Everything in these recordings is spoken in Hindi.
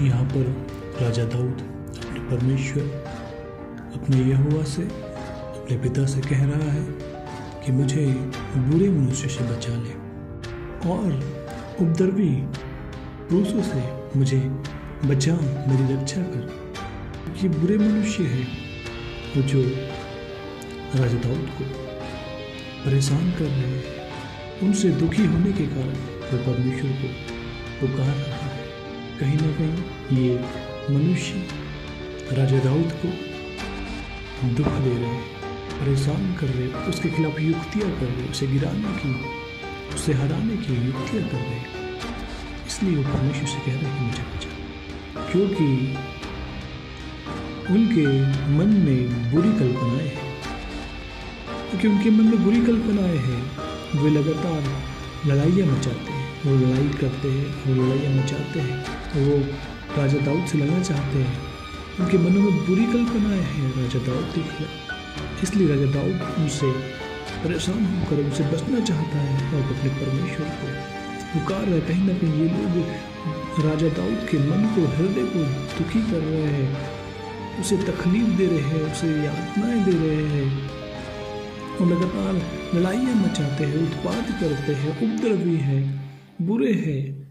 यहाँ पर राजा दाऊद अपने परमेश्वर, अपने यहोवा से, अपने पिता से कह रहा है कि मुझे बुरे मनुष्य से बचा ले और उपद्रवी पुरुषों से मुझे बचा, मेरी रक्षा कर। ये बुरे मनुष्य है वो जो राजा दाऊद को परेशान कर रहे हैं, उनसे दुखी होने के कारण वो परमेश्वर को पुकार रहा है। कहीं ना कहीं ये मनुष्य राजा दाऊद को दुख दे रहे हैं, परेशान कर रहे हैं, उसके खिलाफ युक्तियाँ कर रहे हैं, उसे गिराने की, उसे हराने की युक्तियाँ कर रहे हैं। इसलिए वो परमेश्वर से कह रहे हैं कि मुझे बचा, क्योंकि उनके मन में बुरी कल्पनाएं हैं। क्योंकि उनके मन में बुरी कल्पनाएं हैं, वे लगातार लड़ाइयाँ मचाते हैं, वो लड़ाई करते हैं, वो लड़ाइयाँ मचाते हैं, वो राजा दाऊद से लड़ना चाहते हैं। उनके मनों में बुरी कल्पनाएं हैं राजा दाऊद के खिलाफ। इसलिए राजा दाऊद उनसे परेशान होकर उनसे बचना चाहता है और अपने परमेश्वर को पुकार रहे। कहीं ना कहीं ये लोग राजा दाऊद के मन को, हृदय को दुखी कर रहे हैं, उसे तकलीफ दे रहे हैं, उसे यातनाएं दे रहे हैं और लगातार लड़ाइयाँ मचाते हैं, उत्पात करते हैं, उपद्रवी है, बुरे हैं।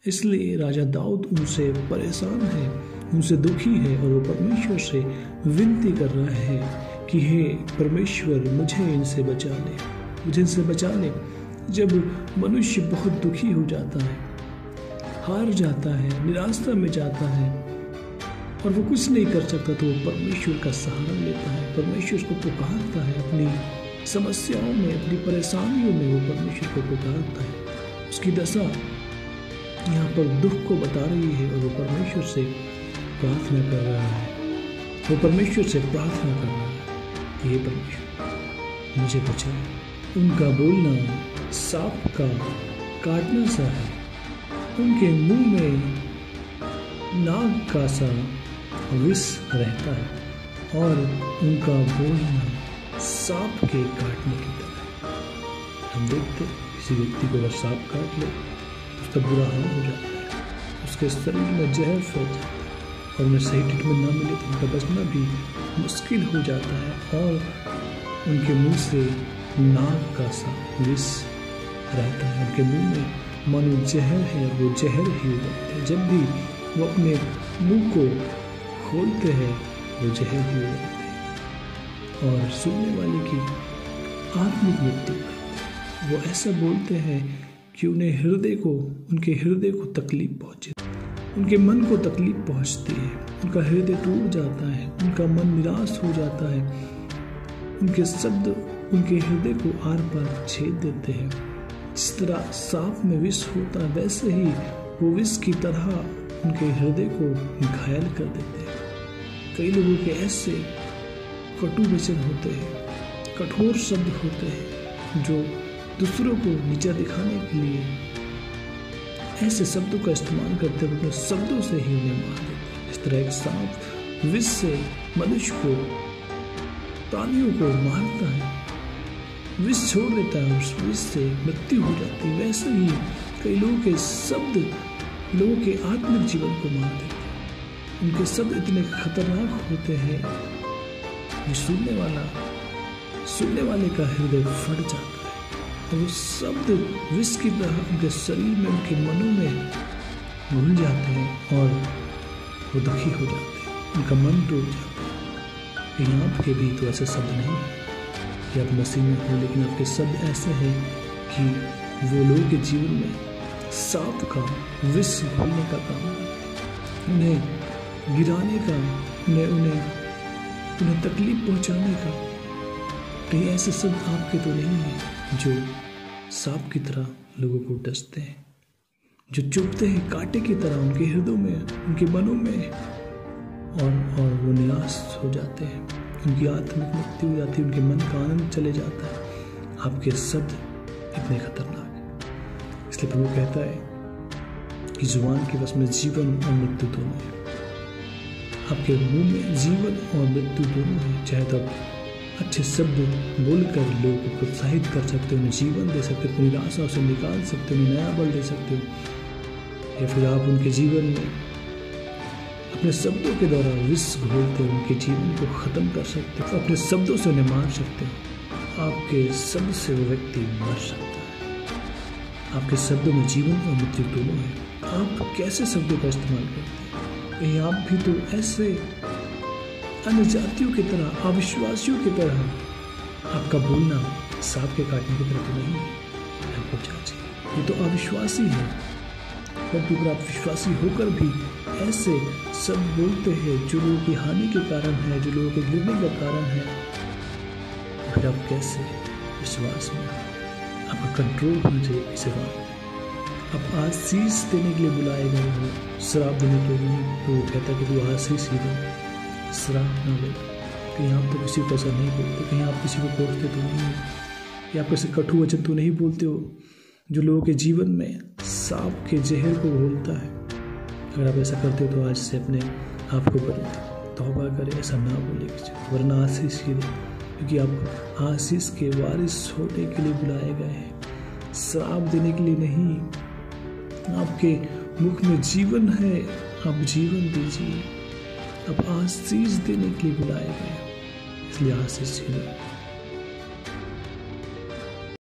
इसलिए राजा दाऊद उनसे परेशान है, उनसे दुखी है और वो परमेश्वर से विनती कर रहा है कि हे परमेश्वर, मुझे इनसे बचा ले, मुझे इनसे बचा ले। जब मनुष्य बहुत दुखी हो जाता है, हार जाता है, निराशा में जाता है और वो कुछ नहीं कर सकता, तो वो परमेश्वर का सहारा लेता है, परमेश्वर को पुकारता है। अपनी समस्याओं में, अपनी परेशानियों में वो परमेश्वर को पुकारता है। उसकी दशा यहाँ पर दुख को बता रही है और वो परमेश्वर से प्रार्थना कर रहा है, वो परमेश्वर से प्रार्थना कर रहा है, ये परमेश्वर मुझे बचा। उनका बोलना सांप का काटना सा है, उनके मुंह में नाग का सा विष रहता है और उनका बोलना सांप के काटने की तरह। हम देखते किसी व्यक्ति को अगर सांप काट ले, उसका बुरा हाल हो जाता है, उसके शरीर में जहर फैल जाता है और उन्हें सही ट्रीटमेंट ना मिले तो उनका बचना भी मुश्किल हो जाता है और उनके मुंह से नाग का सा विष रहता है। उनके मुंह में मानो जहर है, वो जहर ही हो जाता है। जब भी वो अपने मुंह को खोलते हैं वो जहर ही हो जाता है और सुनने वाले की आत्मिक मृत्यु। वो ऐसा बोलते हैं कि उन्हें उनके हृदय को तकलीफ पहुंचे, उनके मन को तकलीफ पहुंचती है, उनका हृदय टूट जाता है, उनका मन निराश हो जाता है। उनके शब्द उनके हृदय को आर पार छेद देते हैं। जिस तरह सांप में विष होता है, वैसे ही वो विष की तरह उनके हृदय को घायल कर देते हैं। कई लोगों के ऐसे कटु वचन होते हैं, कठोर शब्द होते हैं जो दूसरों को नीचा दिखाने के लिए ऐसे शब्दों का इस्तेमाल करते हुए अपने शब्दों से ही उन्हें मार देते हैं। इस तरह एक सांप विष से मनुष्य को, प्राणियों को मारता है, विष छोड़ देता है, उस विष से मृत्यु हो जाती है। वैसे ही कई लोगों के शब्द लोगों के आत्मिक जीवन को मार देते हैं। उनके शब्द इतने खतरनाक होते हैं कि सुनने वाले का हृदय फट जाता है और वो शब्द विष की तरह उनके शरीर में, उनके मनों में घुल जाते हैं और वो दुखी हो जाते हैं, उनका मन टूट जाता है। लेकिन आपके भी तो ऐसे शब्द नहीं है कि आप मसीह में हो, लेकिन आपके शब्द ऐसे हैं कि वो लोगों के जीवन में सांप का विष घोलने का काम करते हैं, उन्हें गिराने का, उन्हें तकलीफ पहुंचाने का। कहीं ऐसे शब्द आपके तो नहीं है जो सांप की तरह लोगों को डसते हैं, जो चुभते हैं कांटे की तरह उनके हृदय में, उनके मनों में और वो निराश हो जाते हैं, उनकी आत्मिक मृत्यु हो जाती है, उनके मन का आनंद चले जाता है। आपके शब्द इतने खतरनाक है। इसलिए प्रभु कहता है कि जुबान के बस में जीवन और मृत्यु दोनों है। आपके मुंह में जीवन और मृत्यु दोनों है। चाहे तो आप अच्छे शब्द बोलकर लोगों को प्रोत्साहित कर सकते हो, उन्हें जीवन दे सकते हो, अपनी निराशा से निकाल सकते हो, उन्हें नया बल दे सकते हो, या फिर आप उनके जीवन में अपने शब्दों के द्वारा विष घोलते उनके जीवन को खत्म कर सकते हो। अपने शब्दों से उन्हें मार सकते हो। आपके शब्द से वो व्यक्ति मर सकता है। आपके शब्दों में जीवन और मृत्यु दोनों है। आप कैसे शब्दों का इस्तेमाल करते हैं? कहीं आप भी तो ऐसे अन्य जातियों की तरह, अविश्वासियों की तरह आपका बोलना सांप के काटने की तरह तो नहीं है। आपको जांचिए, ये तो अविश्वासी है। परंतु अगर आप विश्वासी होकर भी ऐसे शब्द बोलते हैं जो लोगों की हानि के कारण है, जो लोगों के गिरने का कारण है, फिर आप कैसे विश्वास में? आपका कंट्रोल होना चाहिए इसे बात। आप आशीष देने के लिए बुलाए गए हो, शराब देने के लिए नहीं। तो वो कहता है कि तू आशीष ही दे, शराब ना ले। कहीं आप तो किसी को ऐसा नहीं बोलते, कहीं आप किसी को कोसते तो नहीं हो, या आप किसी कटु वचन तो नहीं बोलते हो जो लोगों के जीवन में सांप के जहर को घोलता है। अगर आप ऐसा करते हो तो आज से अपने आप को बदलें, तौबा करें, ऐसा ना बोले किसी, वरना आशीष ही दे, क्योंकि आप आशीष के वारिस होने के लिए बुलाए गए हैं, श्राप देने के लिए नहीं। आपके मुख में जीवन है, आप जीवन दीजिए। आप आशीष देने के लिए बुलाए गए, इसलिए आशीष ही दो।